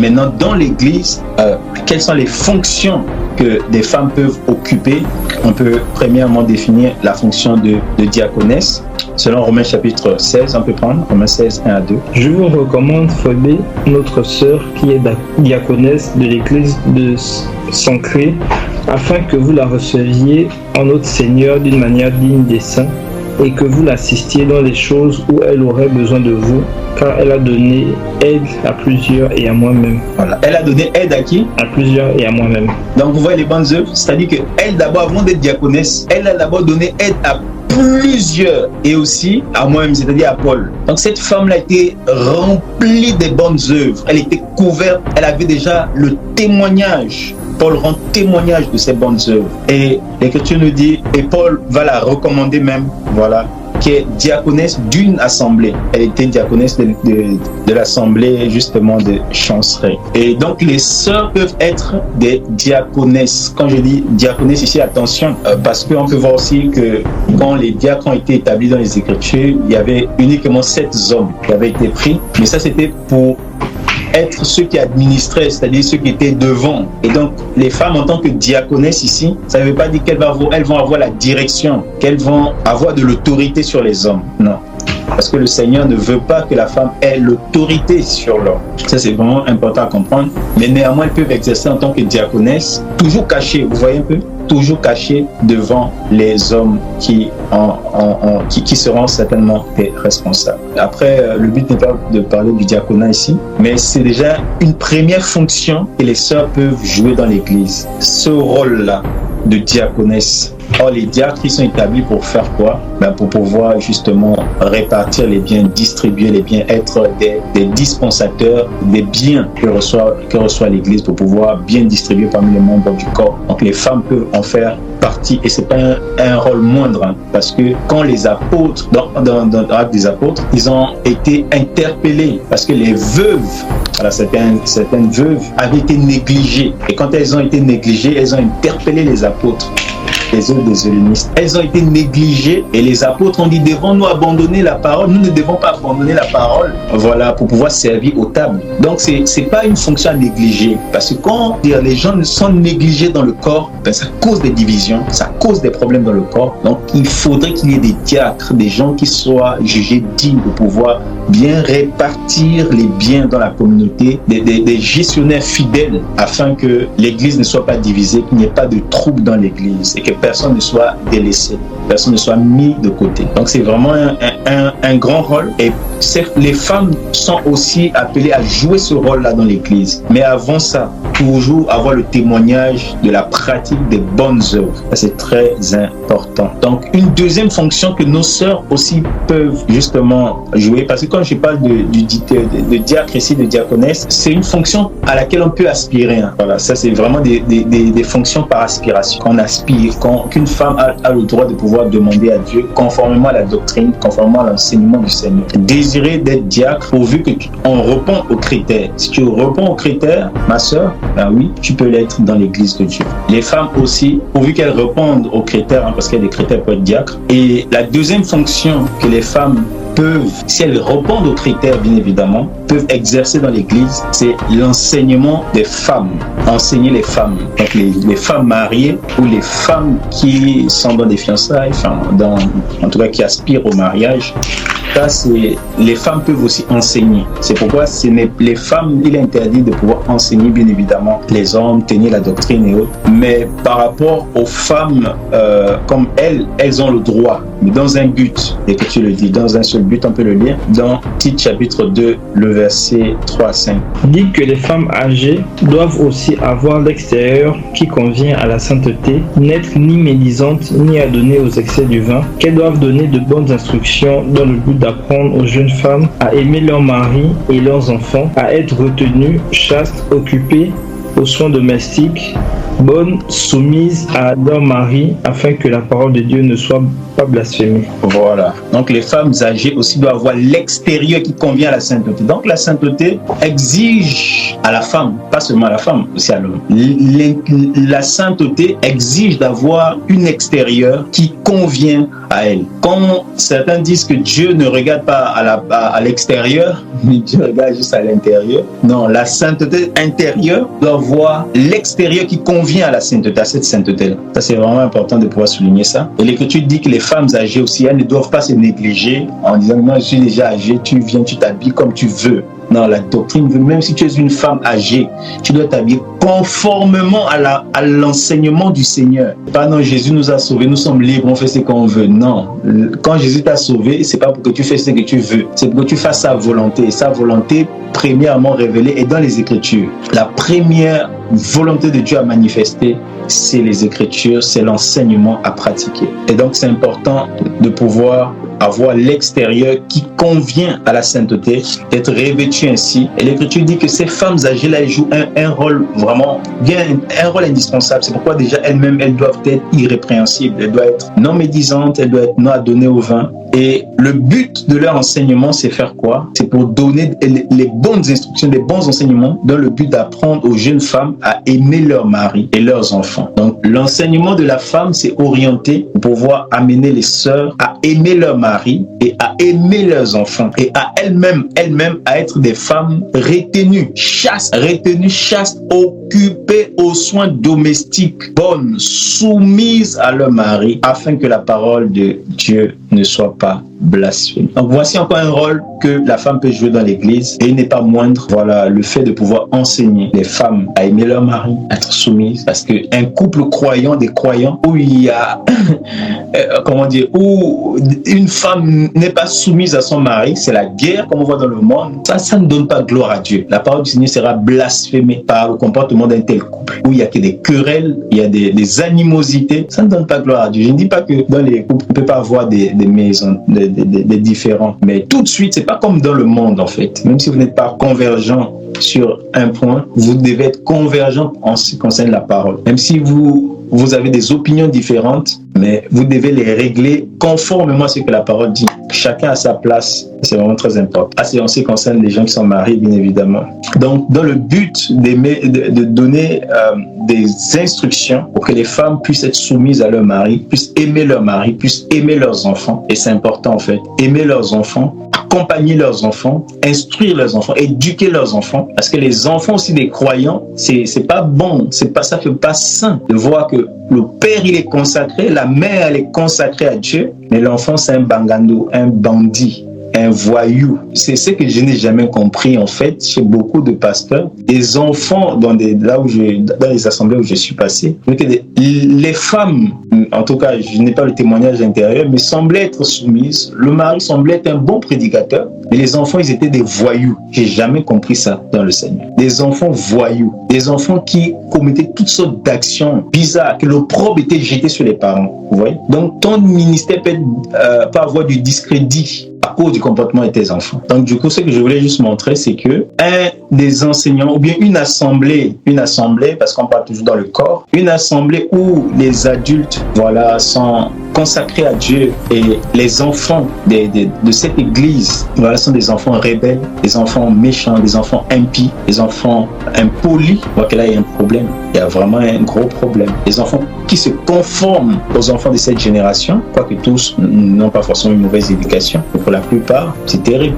maintenant, dans l'Église, quelles sont les fonctions que des femmes peuvent occuper? On peut premièrement définir la fonction de diaconesse. Selon Romains chapitre 16, on peut prendre Romains 16, 1 à 2. Je vous recommande, Phobé, notre sœur, qui est diaconesse de l'église de Sancré, afin que vous la receviez en notre Seigneur d'une manière digne des saints, et que vous l'assistiez dans les choses où elle aurait besoin de vous, car elle a donné aide à plusieurs et à moi-même. Voilà. Elle a donné aide à qui? À plusieurs et à moi-même. Donc vous voyez les bonnes œuvres, c'est-à-dire qu'elle d'abord, avant d'être diaconesse, elle a d'abord donné aide à plusieurs et aussi à moi-même, c'est-à-dire à Paul. Donc cette femme-là a été remplie des bonnes œuvres, elle était couverte, elle avait déjà le témoignage. Paul rend témoignage de ses bonnes œuvres. Et l'Écriture nous dit, et Paul va la recommander même, voilà, qui est diaconesse d'une assemblée. Elle était diaconesse de l'assemblée justement de Chanceray. Et donc les sœurs peuvent être des diaconesses. Quand je dis diaconesse ici, attention, parce qu'on peut voir aussi que quand les diacres ont été établis dans les Écritures, il y avait uniquement 7 hommes qui avaient été pris. Mais ça, c'était pour être ceux qui administraient, c'est-à-dire ceux qui étaient devant. Et donc, les femmes en tant que diaconesses ici, ça ne veut pas dire qu'elles vont avoir la direction, qu'elles vont avoir de l'autorité sur les hommes. Non. Parce que le Seigneur ne veut pas que la femme ait l'autorité sur l'homme. Ça, c'est vraiment important à comprendre. Mais néanmoins, elles peuvent exercer en tant que diaconesses, toujours cachées, vous voyez un peu, toujours cachées devant les hommes qui seront certainement des responsables. Après, le but n'est pas de parler du diaconat ici, mais c'est déjà une première fonction que les sœurs peuvent jouer dans l'Église. Ce rôle-là de diaconesse. Or, les diacres, ils sont établis pour faire quoi? Pour pouvoir justement répartir les biens, distribuer les biens, être des dispensateurs des biens que reçoit l'Église pour pouvoir bien distribuer parmi les membres du corps. Donc, les femmes peuvent en faire partie et c'est pas un rôle moindre, hein, parce que quand les apôtres, dans l'Acte des Apôtres, ils ont été interpellés parce que les veuves, voilà, certaines veuves avaient été négligées. Et quand elles ont été négligées, elles ont interpellé les apôtres. Les œuvres des hellénistes. Elles ont été négligées et les apôtres ont dit, devons-nous abandonner la parole? Nous ne devons pas abandonner la parole, voilà, pour pouvoir servir aux tables. Donc c'est pas une fonction à négliger, parce que quand les gens sont négligés dans le corps, ça cause des divisions, ça cause des problèmes dans le corps. Donc il faudrait qu'il y ait des diacres, des gens qui soient jugés dignes de pouvoir bien répartir les biens dans la communauté, des gestionnaires fidèles, afin que l'Église ne soit pas divisée, qu'il n'y ait pas de troubles dans l'Église et que personne ne soit délaissé, personne ne soit mis de côté. Donc c'est vraiment un grand rôle. Et certes, les femmes sont aussi appelées à jouer ce rôle-là dans l'Église. Mais avant ça, toujours avoir le témoignage de la pratique des bonnes œuvres. Ça, c'est très important. Donc une deuxième fonction que nos sœurs aussi peuvent justement jouer, parce que quand je parle de diacre ici, de diaconesse, c'est une fonction à laquelle on peut aspirer. Hein. Voilà, ça c'est vraiment des fonctions par aspiration. Qu'on aspire, qu'une femme a le droit de pouvoir demander à Dieu conformément à la doctrine, conformément à l'enseignement du Seigneur. Désirer d'être diacre pourvu qu'on répond aux critères. Si tu réponds aux critères, ma sœur, ben oui, tu peux l'être dans l'église de Dieu. Les femmes aussi, pourvu qu'elles répondent aux critères, hein, parce qu'il y a des critères pour être diacre. Et la deuxième fonction que les femmes peuvent, si elles répondent aux critères bien évidemment, peuvent exercer dans l'église, c'est l'enseignement des femmes, enseigner les femmes, donc les femmes mariées ou les femmes qui sont dans des fiançailles, enfin, en tout cas qui aspirent au mariage. Ça, les femmes peuvent aussi enseigner. C'est pourquoi les femmes, il est interdit de pouvoir enseigner, bien évidemment, les hommes, tenir la doctrine et autres. Mais par rapport aux femmes, comme elles ont le droit, mais dans un but, et que tu le dis, dans un seul but, on peut le lire, dans Tite chapitre 2, le verset 3 à 5. Dit que les femmes âgées doivent aussi avoir l'extérieur qui convient à la sainteté, n'être ni médisantes, ni adonnées aux excès du vin, qu'elles doivent donner de bonnes instructions dans le but d'apprendre aux jeunes femmes à aimer leurs maris et leurs enfants, à être retenues, chastes, occupées aux soins domestiques, bonnes, soumises à leur mari, afin que la parole de Dieu ne soit pas blasphémée. Voilà. Donc les femmes âgées aussi doivent avoir l'extérieur qui convient à la sainteté. Donc la sainteté exige à la femme, pas seulement à la femme, aussi à l'homme. La sainteté exige d'avoir une extérieure qui convient à elle. Quand certains disent que Dieu ne regarde pas à l'extérieur, mais Dieu regarde juste à l'intérieur. Non, la sainteté intérieure doit avoir l'extérieur qui convient à la sainteté, à cette sainteté-là. Ça, c'est vraiment important de pouvoir souligner ça. Et l'Écriture dit que les femmes âgées aussi, elles ne doivent pas se négliger en disant non, je suis déjà âgée, tu viens, tu t'habilles comme tu veux. Non, la doctrine veut, même si tu es une femme âgée, tu dois t'habiller conformément à l'enseignement du Seigneur. Pas non, Jésus nous a sauvés, nous sommes libres, on fait ce qu'on veut. Non, quand Jésus t'a sauvé, c'est pas pour que tu fasses ce que tu veux, c'est pour que tu fasses sa volonté. Et sa volonté, premièrement révélée, est dans les Écritures. La première volonté de Dieu à manifester, c'est les Écritures, c'est l'enseignement à pratiquer. Et donc, c'est important de pouvoir avoir l'extérieur qui convient à la sainteté, d'être revêtu ainsi. Et l'Écriture dit que ces femmes âgées là, elles jouent un rôle vraiment bien, un rôle indispensable. C'est pourquoi déjà elles-mêmes, elles doivent être irrépréhensibles, elles doivent être non médisantes, elles doivent être non adonnées au vin. Et le but de leur enseignement, c'est faire quoi? C'est pour donner les bonnes instructions, les bons enseignements dans le but d'apprendre aux jeunes femmes à aimer leur mari et leurs enfants. Donc, l'enseignement de la femme, c'est orienté pour pouvoir amener les sœurs à aimer leur mari et à aimer leurs enfants et à elles-mêmes à être des femmes retenues, chastes, occupées aux soins domestiques, bonnes, soumises à leur mari, afin que la parole de Dieu ne soit pas blasphémée. Donc voici encore un rôle que la femme peut jouer dans l'église, et il n'est pas moindre, voilà, le fait de pouvoir enseigner les femmes à aimer leur mari, à être soumises, parce qu'un couple croyant, des croyants, où il y a où une femme n'est pas soumise à son mari, c'est la guerre comme on voit dans le monde. Ça ne donne pas gloire à Dieu. La parole du Seigneur sera blasphémée par le comportement d'un tel couple, où il y a que des querelles, il y a des animosités. Ça ne donne pas gloire à Dieu. Je ne dis pas que dans les couples, on ne peut pas avoir des maisons, des différends, mais tout de suite, c'est pas comme dans le monde en fait. Même si vous n'êtes pas convergent sur un point, vous devez être convergent en ce qui concerne la parole. Même si vous avez des opinions différentes, mais vous devez les régler conformément à ce que la parole dit. Chacun a sa place, c'est vraiment très important. C'est en ce qui concerne les gens qui sont mariés, bien évidemment. Donc, dans le but de donner des instructions pour que les femmes puissent être soumises à leur mari, puissent aimer leur mari, puissent aimer leurs enfants. Et c'est important en fait, aimer leurs enfants, accompagner leurs enfants, instruire leurs enfants, éduquer leurs enfants, parce que les enfants aussi des croyants, c'est pas bon, ça fait pas sain de voir que le père il est consacré, la mère elle est consacrée à Dieu, mais l'enfant c'est un bangando, un bandit, un voyou. C'est ce que je n'ai jamais compris en fait chez beaucoup de pasteurs. Des enfants dans les assemblées où je suis passé, que les femmes, en tout cas je n'ai pas le témoignage intérieur, mais semblaient être soumises. Le mari semblait être un bon prédicateur, mais les enfants ils étaient des voyous. J'ai jamais compris ça dans le Seigneur. Des enfants voyous, des enfants qui commettaient toutes sortes d'actions bizarres, que l'opprobre était jeté sur les parents. Vous voyez? Donc ton ministère peut avoir du discrédit à cause du comportement de tes enfants. Donc du coup, ce que je voulais juste montrer, c'est que un des enseignants, ou bien une assemblée, parce qu'on parle toujours dans le corps, une assemblée où les adultes, voilà, sont consacrés à Dieu, et les enfants de cette église, voilà, sont des enfants rebelles, des enfants méchants, des enfants impies, des enfants impolis. On voit que là, il y a un problème. Il y a vraiment un gros problème. Les enfants qui se conforment aux enfants de cette génération, quoique tous n'ont pas forcément une mauvaise éducation, mais pour la plupart, c'est terrible.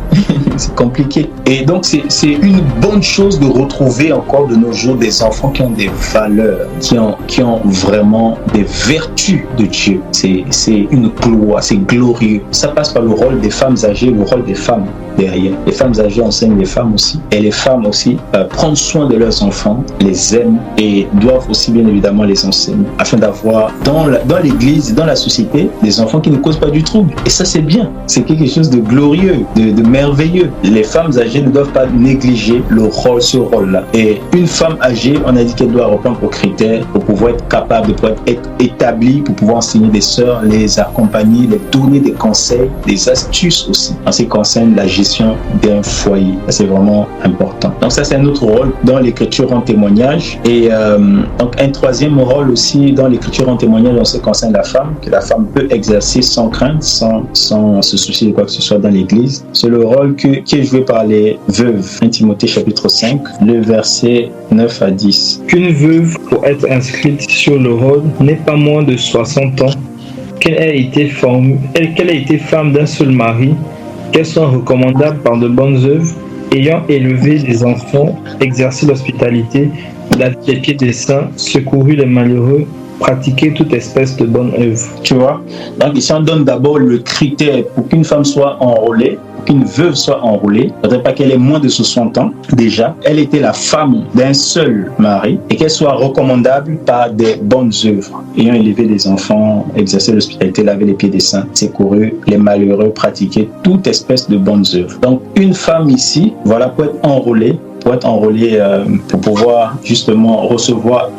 C'est compliqué. Et donc, c'est une bonne chose de retrouver encore de nos jours des enfants qui ont des valeurs, qui ont vraiment des vertus de Dieu. C'est une gloire, c'est glorieux. Ça passe par le rôle des femmes âgées, le rôle des femmes derrière. Les femmes âgées enseignent les femmes aussi. Et les femmes aussi prennent soin de leurs enfants, les aiment et doivent aussi bien évidemment les enseigner, afin d'avoir dans l'église, dans la société, des enfants qui ne causent pas du trouble. Et ça, c'est bien. C'est quelque chose de glorieux, de merveilleux. Les femmes âgées ne doivent pas négliger ce rôle-là. Et une femme âgée, on a dit qu'elle doit répondre aux critères pour pouvoir être capable de pouvoir être établie, pour pouvoir enseigner des sœurs, les accompagner, les donner des conseils, des astuces aussi en ce qui concerne la gestion gestion d'un foyer. C'est vraiment important. Donc ça, c'est un autre rôle dans l'écriture en témoignage. Et donc un troisième rôle aussi dans l'écriture en témoignage en ce qui concerne la femme, que la femme peut exercer sans crainte, sans se soucier de quoi que ce soit dans l'église. C'est le rôle qui est joué par les veuves. 1 Timothée chapitre 5, le verset 9 à 10. Qu'une veuve, pour être inscrite sur le rôle, n'ait pas moins de 60 ans, qu'elle ait été femme d'un seul mari, qu'elle soit recommandable par de bonnes œuvres, ayant élevé des enfants, exercé l'hospitalité, lavé les pieds des saints, secouru les malheureux, pratiquer toute espèce de bonne œuvre. Tu vois? Donc ici on donne d'abord le critère pour qu'une femme soit enrôlée, pour qu'une veuve soit enrôlée. Il ne faudrait pas qu'elle ait moins de 60 ans déjà. Elle était la femme d'un seul mari et qu'elle soit recommandable par des bonnes œuvres, ayant élevé des enfants, exercé l'hospitalité, lavé les pieds des saints, secouru les malheureux, pratiquer toute espèce de bonnes œuvres. Donc une femme ici, voilà, peut être enrôlée pour pouvoir justement recevoir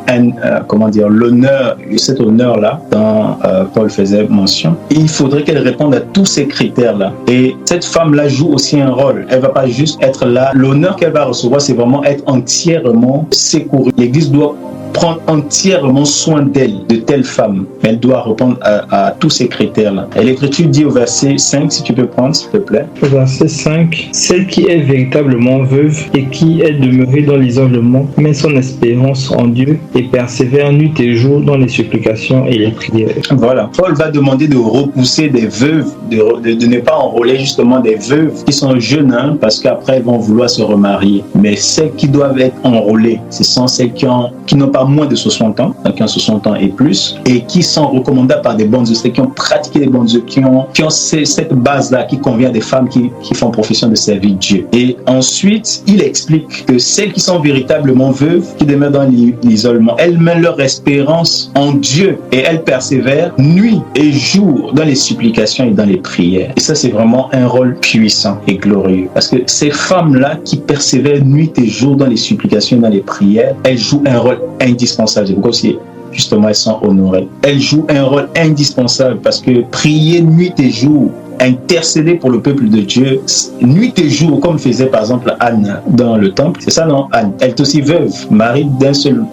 l'honneur, cet honneur-là dont Paul faisait mention. Et il faudrait qu'elle réponde à tous ces critères-là. Et cette femme-là joue aussi un rôle. Elle ne va pas juste être là. L'honneur qu'elle va recevoir, c'est vraiment être entièrement secourue. L'Église doit prendre entièrement soin d'elle, de telle femme. Mais elle doit répondre à tous ces critères-là. Et l'Écriture dit au verset 5, si tu peux prendre, s'il te plaît. Au verset 5, celle qui est véritablement veuve et qui est demeurée dans l'isolement met son espérance en Dieu et persévère nuit et jour dans les supplications et les prières. Voilà. Paul va demander de repousser des veuves, de ne pas enrôler justement des veuves qui sont jeunes, parce qu'après elles vont vouloir se remarier. Mais celles qui doivent être enrôlées, ce sont celles qui n'ont pas moins de 60 ans, donc qui ont 60 ans et plus, et qui sont recommandables par des bonnes œuvres, qui ont pratiqué des bonnes œuvres, qui ont cette base-là qui convient à des femmes qui font profession de servir Dieu. Et ensuite, il explique que celles qui sont véritablement veuves, qui demeurent dans l'isolement, elles mettent leur espérance en Dieu et elles persévèrent nuit et jour dans les supplications et dans les prières. Et ça, c'est vraiment un rôle puissant et glorieux. Parce que ces femmes-là qui persévèrent nuit et jour dans les supplications et dans les prières, elles jouent un rôle indispensable. C'est pourquoi aussi, justement, elles sont honorées. Elles jouent un rôle indispensable parce que prier nuit et jour, intercéder pour le peuple de Dieu nuit et jour, comme faisait par exemple Anne dans le temple. C'est ça, non? Anne, elle est aussi veuve, mari d'un seul,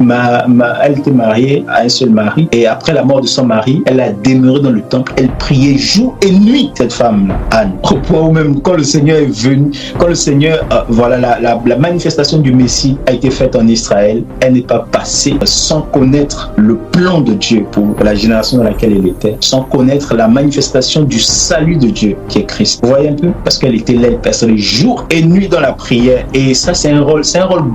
elle était mariée à un seul mari, et après la mort de son mari, elle a demeuré dans le temple. Elle priait jour et nuit, cette femme, Anne. Au point où même quand le Seigneur est venu, quand le Seigneur, la manifestation du Messie a été faite en Israël, elle n'est pas passée sans connaître le plan de Dieu pour la génération dans laquelle elle était, sans connaître la manifestation du salut de Dieu qui est Christ. Vous voyez un peu? Parce qu'elle était là, elle passait jour et nuit dans la prière. Et ça, c'est un rôle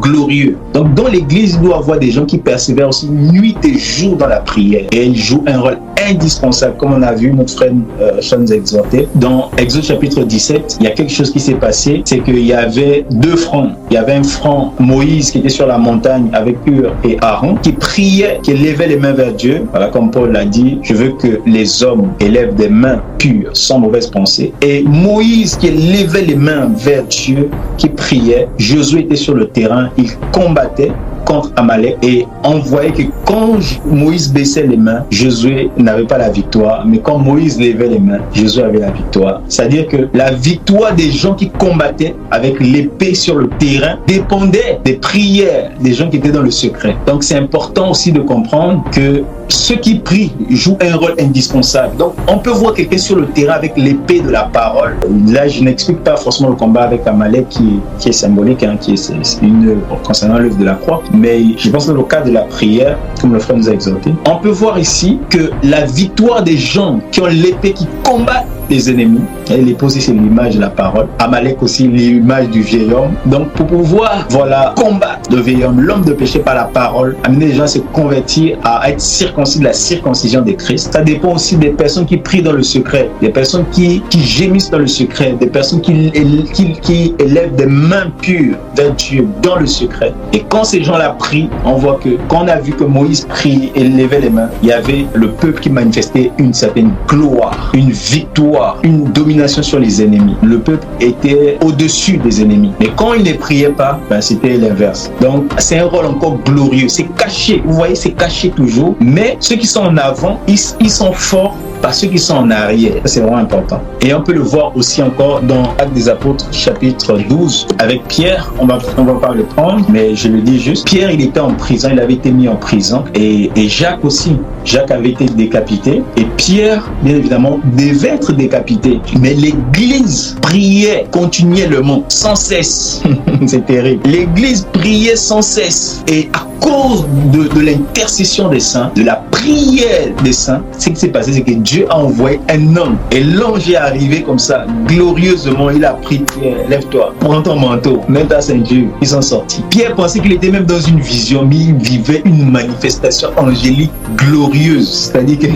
glorieux. Donc, dans l'église, il doit y avoir des gens qui persévèrent aussi nuit et jour dans la prière. Et elle joue un rôle indispensable, comme on a vu notre frère Sean nous exhorter. Dans Exode chapitre 17, il y a quelque chose qui s'est passé, c'est qu'il y avait deux fronts. Il y avait un front, Moïse, qui était sur la montagne avec Hur et Aaron, qui priait, qui levait les mains vers Dieu. Voilà, comme Paul l'a dit, je veux que les hommes élèvent des mains pures, sans mauvaise pensée. Et Moïse, qui levait les mains vers Dieu, qui priait, Josué était sur le terrain, il combattait contre Amalek, et on voyait que quand Moïse baissait les mains, Josué n'avait pas la victoire, mais quand Moïse levait les mains, Josué avait la victoire. C'est-à-dire que la victoire des gens qui combattaient avec l'épée sur le terrain dépendait des prières des gens qui étaient dans le secret. Donc c'est important aussi de comprendre que ceux qui prient jouent un rôle indispensable. Donc on peut voir quelqu'un sur le terrain avec l'épée de la parole. Là, je n'explique pas forcément le combat avec Amalek qui est symbolique, qui est une œuvre concernant l'œuvre de la croix. Mais je pense que dans le cas de la prière, comme le frère nous a exhorté, on peut voir ici que la victoire des gens qui ont l'épée, qui combattent les ennemis, et l'épée aussi c'est l'image de la parole, Amalek aussi l'image du vieil homme. Donc pour pouvoir combattre le vieil homme, l'homme de péché par la parole, amener les gens à se convertir, à être circoncis de la circoncision de Christ, ça dépend aussi des personnes qui prient dans le secret, des personnes qui gémissent dans le secret, des personnes qui élèvent des mains pures vers Dieu dans le secret. Et quand ces gens-là prient, on voit que quand on a vu que Moïse prie et levait les mains, il y avait le peuple qui manifestait une certaine gloire, une victoire victoire, une domination sur les ennemis. Le peuple était au-dessus des ennemis. Mais quand il ne priait pas, c'était l'inverse. Donc, c'est un rôle encore glorieux. C'est caché. Vous voyez, c'est caché toujours. Mais ceux qui sont en avant, ils sont forts par ceux qui sont en arrière. C'est vraiment important. Et on peut le voir aussi encore dans Actes des Apôtres, chapitre 12, avec Pierre. On va pas le prendre, mais je le dis juste. Pierre, il était en prison, il avait été mis en prison. Et Jacques aussi. Jacques avait été décapité. Et Pierre, bien évidemment, devait être décapité. Mais l'Église priait continuellement, sans cesse. C'est terrible. L'Église priait sans cesse. Et à cause de l'intercession des saints, de la prière des saints, ce qui s'est passé, c'est que Dieu a envoyé un homme. Et l'ange est arrivé comme ça, glorieusement. Il a pris Pierre, lève-toi, prends ton manteau, mets ta ceinture. Ils sont sortis. Pierre pensait qu'il était même dans une vision, mais il vivait une manifestation angélique glorieuse. C'est-à-dire que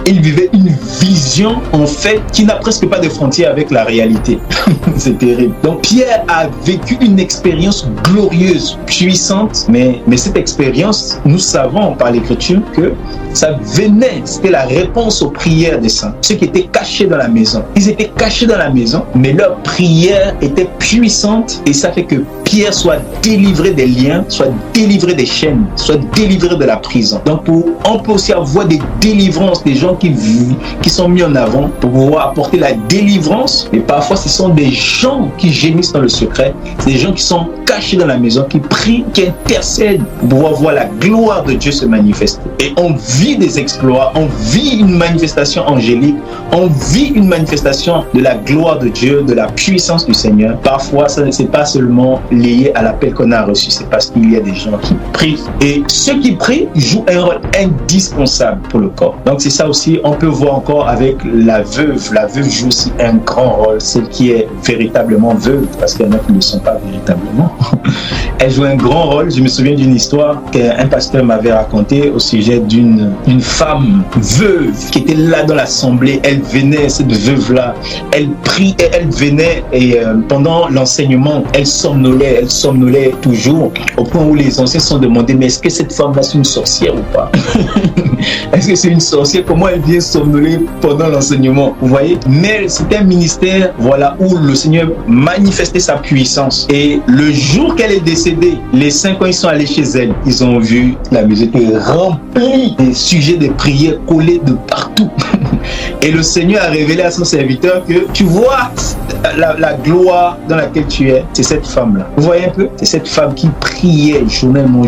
il vivait une vision, en fait, qui n'a presque pas de frontières avec la réalité. C'est terrible. Donc, Pierre a vécu une expérience glorieuse, puissante, mais cette expérience, nous savons par l'Écriture que ça venait, c'était la réponse aux prières des saints. Ceux qui étaient cachés dans la maison. Ils étaient cachés dans la maison, mais leur prière était puissante et ça fait que Pierre soit délivré des liens, soit délivré des chaînes, soit délivré de la prison. Donc, on peut aussi avoir des délivrances, des gens qui sont mis en avant pour pouvoir apporter la délivrance. Et parfois, ce sont des gens qui gémissent dans le secret. C'est des gens qui sont cachés dans la maison, qui prient, qui intercèdent pour pouvoir voir la gloire de Dieu se manifester. Et on vit des exploits, on vit une manifestation angélique, on vit une manifestation de la gloire de Dieu, de la puissance du Seigneur. Parfois, ça n'est pas seulement lié à l'appel qu'on a reçu, c'est parce qu'il y a des gens qui prient. Et ceux qui prient jouent un rôle indispensable pour le corps. Donc c'est ça aussi, on peut voir encore avec la veuve. La veuve joue aussi un grand rôle, celle qui est véritablement veuve, parce qu'il y en a qui ne le sont pas véritablement. Elle joue un grand rôle. Je me souviens d'une histoire qu'un pasteur m'avait racontée au sujet d'une femme veuve qui était là dans l'assemblée. Elle venait, cette veuve-là, elle prie et elle venait et pendant l'enseignement, elle somnolait toujours au point où les anciens se sont demandé mais est-ce que cette femme-là c'est une sorcière ou pas? Est-ce que c'est une sorcière? Comment elle vient somnoler pendant l'enseignement? Vous voyez? Mais c'était un ministère, voilà, où le Seigneur manifestait sa puissance. Et le jour qu'elle est décédée, les saints, quand ils sont allés chez elle, ils ont vu la maison était remplie des sujets de prières collés de partout. Et le Seigneur a révélé à son serviteur que tu vois la gloire dans laquelle tu es, c'est cette femme-là. Vous voyez un peu? C'est cette femme qui priait journellement,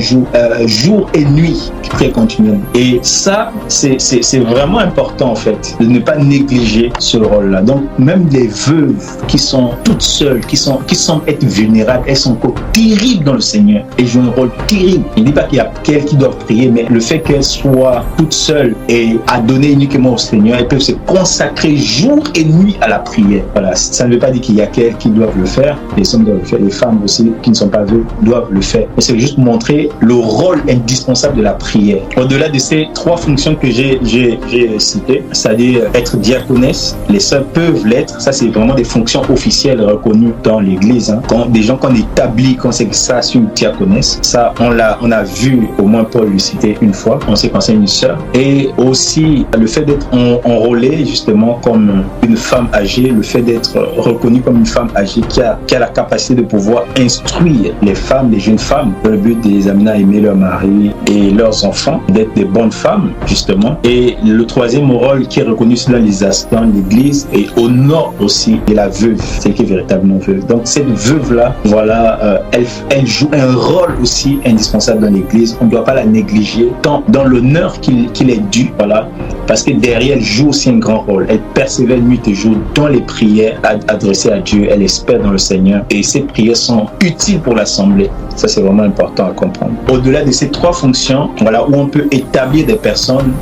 jour et nuit, qui priait continuellement. Et ça, c'est vraiment important en fait, de ne pas négliger ce rôle-là. Donc, même les veuves qui sont toutes seules, qui semblent être vulnérables, elles sont encore terribles dans le Seigneur et jouent un rôle terrible. Il ne dit pas qu'il y a qu'elles qui doivent prier, mais le fait qu'elles soient toutes seules et à donner uniquement au Seigneur, elles peuvent se consacrer jour et nuit à la prière. Voilà, ça ne veut pas dire qu'il y a qu'elles qui doivent le faire, les hommes doivent le faire, les femmes aussi qui ne sont pas veuves doivent le faire. Mais c'est juste montrer le rôle indispensable de la prière. Au-delà de ces trois fonctions que j'ai citées, c'est-à-dire être diaconesse, les sœurs peuvent l'être. Ça, c'est vraiment des fonctions officielles reconnues dans l'Église. Des gens qu'on établit, qu'on sait que ça, c'est une diaconesse. Ça, on a vu au moins Paul le citer une fois. On sait qu'on c'est une sœur. Et aussi, le fait d'être enrôlé justement comme une femme âgée, le fait d'être reconnue comme une femme âgée qui a la capacité de pouvoir instruire les femmes, les jeunes femmes, dans le but de les amener à aimer leur mari et leurs enfants, d'être des bonnes femmes, justement. Et le troisième rôle qui est reconnu dans l'Église et au nord aussi de la veuve, celle qui est véritablement veuve. Donc cette veuve-là, voilà, elle joue un rôle aussi indispensable dans l'Église. On ne doit pas la négliger, tant dans l'honneur qu'il est dû, voilà, parce que derrière, elle joue aussi un grand rôle. Elle persévère nuit et jour dans les prières adressées à Dieu. Elle espère dans le Seigneur et ces prières sont utiles pour l'assemblée. Ça, c'est vraiment important à comprendre. Au-delà de ces trois fonctions, voilà, où on peut établir des personnes,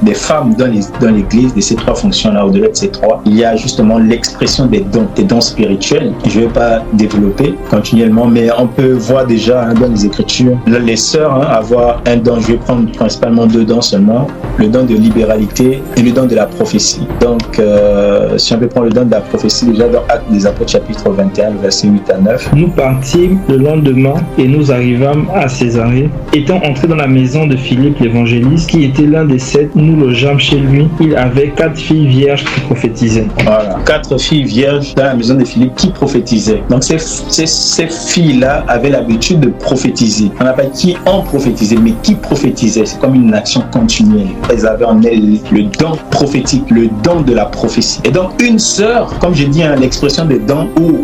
des femmes dans l'Église, de ces trois fonctions-là, au-delà de ces trois, il y a justement l'expression des dons spirituels. Je ne vais pas développer continuellement, mais on peut voir déjà dans les Écritures, les sœurs avoir un don. Je vais prendre principalement deux dons seulement. Le don de libération libéralité et le don de la prophétie. Donc, si on peut prendre le don de la prophétie, déjà dans Actes des Apôtres chapitre 21, verset 8 à 9. Nous partîmes le lendemain et nous arrivâmes à Césarée. Étant entrés dans la maison de Philippe l'évangéliste, qui était l'un des 7, nous logeâmes chez lui. Il avait 4 filles vierges qui prophétisaient. Voilà, 4 filles vierges dans la maison de Philippe qui prophétisaient. Donc ces filles-là avaient l'habitude de prophétiser. On n'a pas qui en prophétisait, mais qui prophétisait. C'est comme une action continuelle. Elles avaient en elles le don prophétique, le don de la prophétie. Et donc une sœur, comme j'ai dit, l'expression des dons, où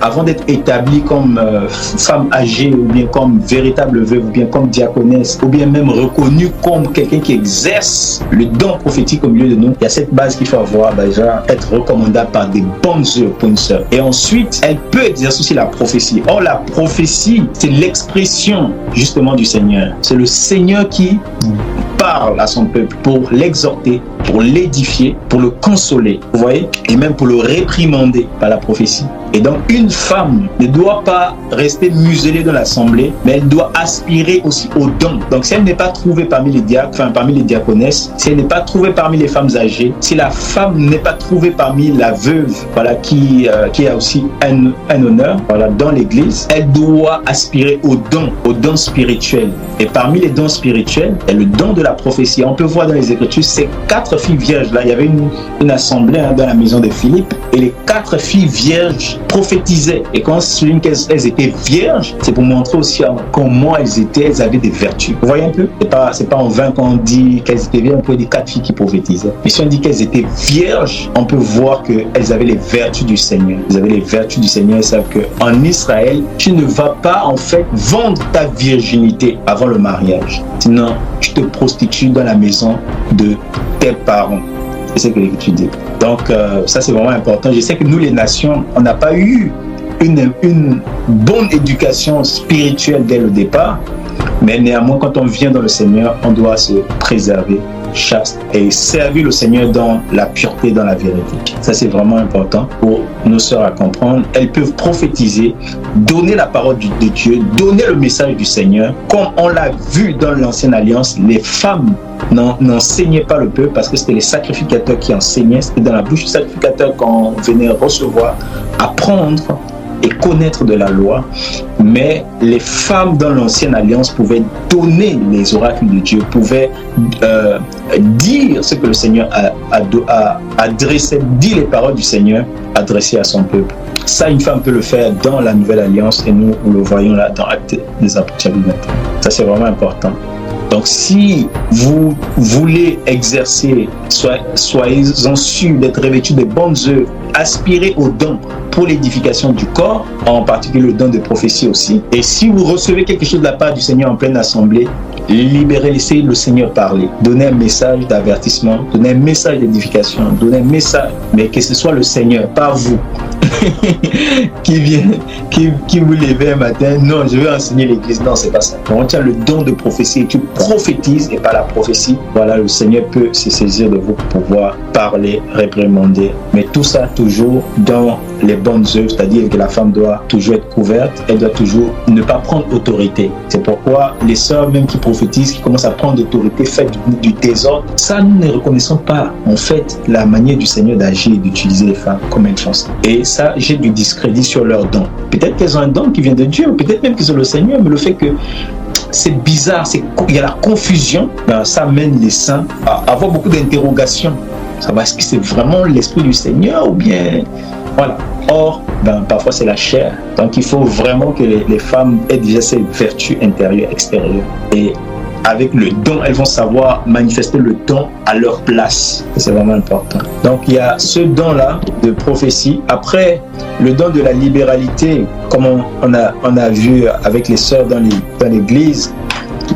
avant d'être établie comme femme âgée, ou bien comme véritable veuve, ou bien comme diaconesse, ou bien même reconnue comme quelqu'un qui exerce le don prophétique au milieu de nous, il y a cette base qu'il faut avoir, déjà être recommandable par des bonnes œuvres pour une sœur. Et ensuite, elle peut exercer aussi la prophétie. Or, la prophétie, c'est l'expression justement du Seigneur. C'est le Seigneur qui parle à son peuple pour l'exhorter, pour l'édifier, pour le consoler, vous voyez, et même pour le réprimander par la prophétie. Et donc, une femme ne doit pas rester muselée dans l'assemblée, mais elle doit aspirer aussi au don. Donc, si elle n'est pas trouvée parmi les diacres, enfin parmi les diaconesses, si elle n'est pas trouvée parmi les femmes âgées, si la femme n'est pas trouvée parmi la veuve, voilà, qui a aussi un honneur, voilà, dans l'Église, elle doit aspirer au don spirituel. Et parmi les dons spirituels, il y a le don de la prophétie. On peut voir dans les Écritures, ces 4 filles vierges là, il y avait une assemblée dans la maison de Philippe, et les 4 filles vierges prophétisaient. Et quand on souligne qu'elles étaient vierges, c'est pour montrer aussi comment elles avaient des vertus. Vous voyez un peu? C'est pas en vain quand on dit qu'elles étaient vierges, on peut dire 4 filles qui prophétisaient. Mais si on dit qu'elles étaient vierges, on peut voir qu'elles avaient les vertus du Seigneur. Elles avaient les vertus du Seigneur. Elles savent qu'en Israël, tu ne vas pas en fait vendre ta virginité avant le mariage. Sinon, tu te prostitues dans la maison de tes parents. C'est ce que l'Écriture dit. Donc, ça, c'est vraiment important. Je sais que nous, les nations, on n'a pas eu une bonne éducation spirituelle dès le départ, mais néanmoins, quand on vient dans le Seigneur, on doit se préserver, chaste, et servir le Seigneur dans la pureté, dans la vérité. Ça, c'est vraiment important pour nos sœurs à comprendre. Elles peuvent prophétiser, donner la parole de Dieu, donner le message du Seigneur. Comme on l'a vu dans l'Ancienne Alliance, les femmes n'enseignaient pas le peuple parce que c'était les sacrificateurs qui enseignaient. C'était dans la bouche du sacrificateur qu'on venait recevoir, apprendre et connaître de la loi. Mais les femmes dans l'Ancienne Alliance pouvaient donner les oracles de Dieu, pouvaient dire ce que le Seigneur a adressé, dire les paroles du Seigneur adressées à son peuple. Ça, une femme peut le faire dans la Nouvelle Alliance, et nous le voyons là dans Actes des Apôtres chapitre 21. Ça, c'est vraiment important. Donc, si vous voulez exercer, soyez-en sûrs d'être revêtus de bonnes œuvres, aspirez aux dons pour l'édification du corps, en particulier le don de prophétie aussi. Et si vous recevez quelque chose de la part du Seigneur en pleine assemblée, libérez, laissez le Seigneur parler. Donnez un message d'avertissement, donnez un message d'édification, donnez un message, mais que ce soit le Seigneur, pas vous, qui vous levez un matin. Non, je vais enseigner l'église. Non, c'est pas ça. On tient le don de prophétie et tu prophétises, et par la prophétie, voilà, le Seigneur peut se saisir de vous pour pouvoir parler, réprimander. Mais tout ça toujours dans les bonnes œuvres, c'est-à-dire que la femme doit toujours être couverte, elle doit toujours ne pas prendre autorité. C'est pourquoi les sœurs même qui prophétisent, qui commencent à prendre autorité, faites du désordre, ça nous ne reconnaissons pas en fait la manière du Seigneur d'agir et d'utiliser les femmes comme elles font ça. Et ça, j'ai du discrédit sur leurs dons. Peut-être qu'elles ont un don qui vient de Dieu, peut-être même qu'ils ont le Seigneur, mais le fait que c'est bizarre, il y a la confusion, ben, ça amène les saints à avoir beaucoup d'interrogations. Est-ce que c'est vraiment l'Esprit du Seigneur ou bien... Voilà. Or, parfois c'est la chair. Donc il faut vraiment que les femmes aient déjà ces vertus intérieures, extérieures. Et avec le don, elles vont savoir manifester le don à leur place. C'est vraiment important. Donc il y a ce don-là de prophétie. Après, le don de la libéralité, comme on a vu avec les sœurs dans l'église.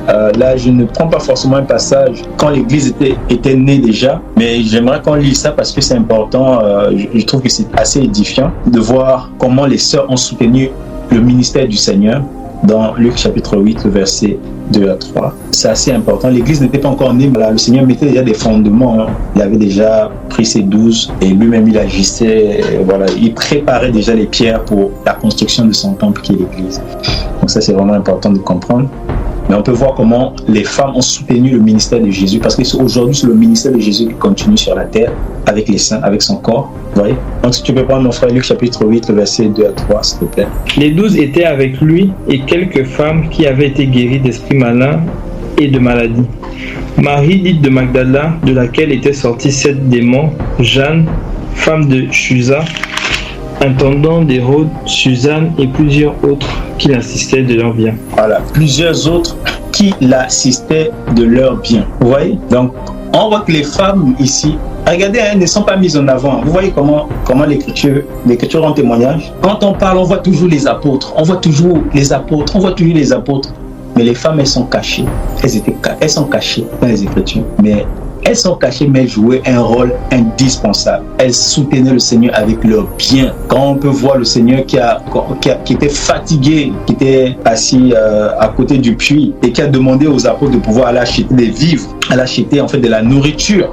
Là, je ne prends pas forcément un passage quand l'église était née déjà, mais j'aimerais qu'on lise ça parce que c'est important. Je trouve que c'est assez édifiant de voir comment les sœurs ont soutenu le ministère du Seigneur dans Luc chapitre 8, le verset 2 à 3. C'est assez important. L'église n'était pas encore née, mais là, le Seigneur mettait déjà des fondements. Hein. Il avait déjà pris ses 12 et lui-même il agissait. Voilà, il préparait déjà les pierres pour la construction de son temple qui est l'église. Donc ça, c'est vraiment important de comprendre. Mais on peut voir comment les femmes ont soutenu le ministère de Jésus, parce qu'aujourd'hui, c'est le ministère de Jésus qui continue sur la terre avec les saints, avec son corps. Vous voyez? Donc, si tu peux prendre mon frère Luc chapitre 8, le verset 2 à 3, s'il te plaît. Les 12 étaient avec lui et quelques femmes qui avaient été guéries d'esprits malins et de maladies. Marie, dite de Magdala, de laquelle étaient sortis 7 démons, Jeanne, femme de Chuza, intendant d'Hérode, Suzanne et plusieurs autres qui l'assistaient de leur bien. Voilà, plusieurs autres qui l'assistaient de leur bien. Vous voyez? Donc, on voit que les femmes ici, regardez, elles ne sont pas mises en avant. Vous voyez comment l'écriture rend témoignage. Quand on parle, on voit toujours les apôtres. Mais les femmes, elles sont cachées. Elles sont cachées dans les Écritures. Mais elles jouaient un rôle indispensable. Elles soutenaient le Seigneur avec leur bien. Quand on peut voir le Seigneur qui était fatigué, qui était assis à côté du puits et qui a demandé aux apôtres de pouvoir aller acheter des vivres, aller acheter en fait de la nourriture.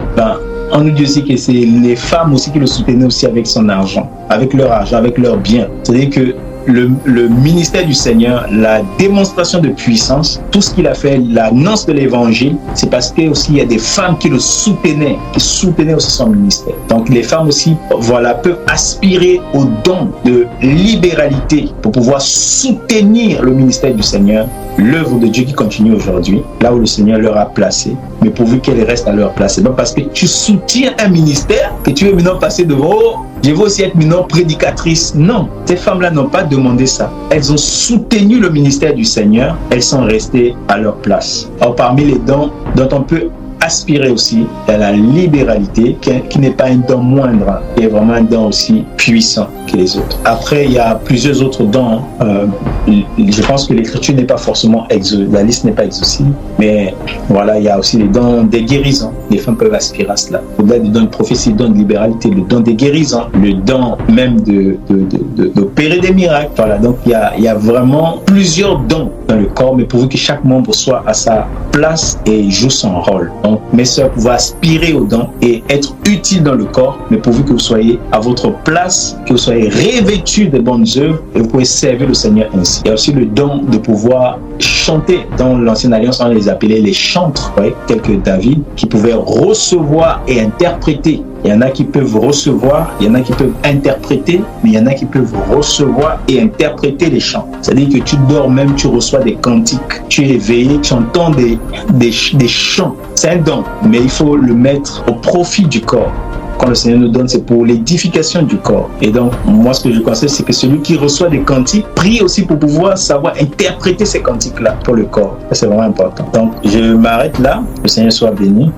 On nous dit aussi que c'est les femmes aussi qui le soutenaient aussi avec son argent, avec leur argent, avec leur bien. C'est-à-dire que le ministère du Seigneur, la démonstration de puissance, tout ce qu'il a fait, l'annonce de l'évangile, c'est parce que aussi il y a des femmes qui le soutenaient, qui soutenaient aussi son ministère. Donc les femmes aussi, voilà, peuvent aspirer au don de libéralité pour pouvoir soutenir le ministère du Seigneur, l'œuvre de Dieu qui continue aujourd'hui, là où le Seigneur leur a placé, mais pourvu qu'elle reste à leur place. C'est pas parce que tu soutiens un ministère que tu veux maintenant passer devant, oh, je veux aussi être maintenant prédicatrice. Non, ces femmes-là n'ont pas demandé ça. Elles ont soutenu le ministère du Seigneur, elles sont restées à leur place. Alors parmi les dons dont on peut aspirer aussi à la libéralité, qui n'est pas un don moindre, qui est vraiment un don aussi puissant que les autres. Après, il y a plusieurs autres dons. Je pense que l'écriture n'est pas forcément la liste n'est pas exhaustive, mais voilà, il y a aussi les dons des guérisons. Les femmes peuvent aspirer à cela. Au-delà du don de prophétie, le don de libéralité, le don des guérisons, le don même d'opérer des miracles. Voilà, donc il y a vraiment plusieurs dons dans le corps, mais pourvu que chaque membre soit à sa place et joue son rôle. Donc, mes sœurs, vous pouvez aspirer aux dons et être utile dans le corps, mais pourvu que vous soyez à votre place, que vous soyez revêtus de bonnes œuvres et vous pouvez servir le Seigneur ainsi. Il y a aussi le don de pouvoir chanter. Dans l'Ancienne Alliance, on les appelait les chantres, tels que David, qui pouvaient recevoir et interpréter. Il y en a qui peuvent recevoir, il y en a qui peuvent interpréter, mais il y en a qui peuvent recevoir et interpréter les chants. C'est-à-dire que tu dors même, tu reçois des cantiques, tu es éveillé, tu entends des chants. C'est un don, mais il faut le mettre au profit du corps. Quand le Seigneur nous donne, c'est pour l'édification du corps. Et donc, moi, ce que je conseille, c'est que celui qui reçoit des cantiques prie aussi pour pouvoir savoir interpréter ces cantiques-là pour le corps. C'est vraiment important. Donc, je m'arrête là. Le Seigneur soit béni.